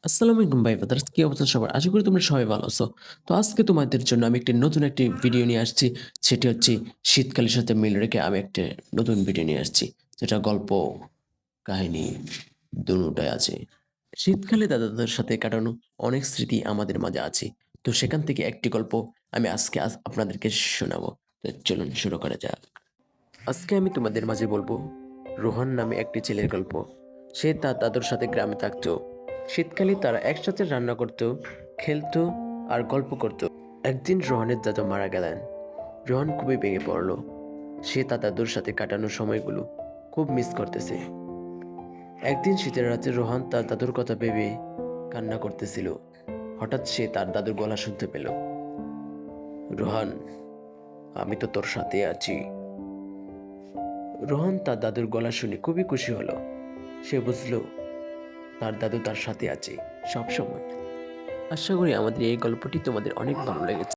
আসসালামু আলাইকুম ভাই ব্রাদার্স, কি অবস্থা সবার? আশা করি তোমরা সবাই ভালো আছো। তো আজকে তোমাদের জন্য আমি নতুন একটি ভিডিও নিয়ে আসছি। সেটি হচ্ছে শীতকালের সাথে মিল রেখে আমি একটা নতুন ভিডিও নিয়ে আসছি। যেটা গল্প, কাহিনী দুটোই আছে। শীতকালে দাদাদের সাথে কাটানো অনেক স্মৃতি আমাদের মাঝে আছে। তো সেখান থেকে একটি গল্প আমি আজ আপনাদেরকে শোনাবো। তো চলুন শুরু করা যাক। আজকে আমি তোমাদের মাঝে বলবো রোহন নামে একটি ছেলের গল্প। সে তার দাদুর সাথে গ্রামে থাকতো। শীতকালে তারা একসাথে রান্না করত, খেলতো আর গল্প করত। একদিন রোহনের দাদু মারা গেলেন। রোহন খুবই ভেঙে পড়ল। সে তার দাদুর সাথে কাটানো সময়গুলো খুব মিস করতেছে। একদিন শীতের রাতে রোহন তার দাদুর কথা ভেবে কান্না করতেছিল। হঠাৎ সে তার দাদুর গলা শুনতে পেল। রোহন, আমি তো তোর সাথে আছি। রোহন তার দাদুর গলা শুনে খুবই খুশি হলো। সে বুঝলো তার দাদু তার সাথে আছে সব সময়। আশা করি আমাদের এই গল্পটি তোমাদের অনেক ভালো লেগেছে।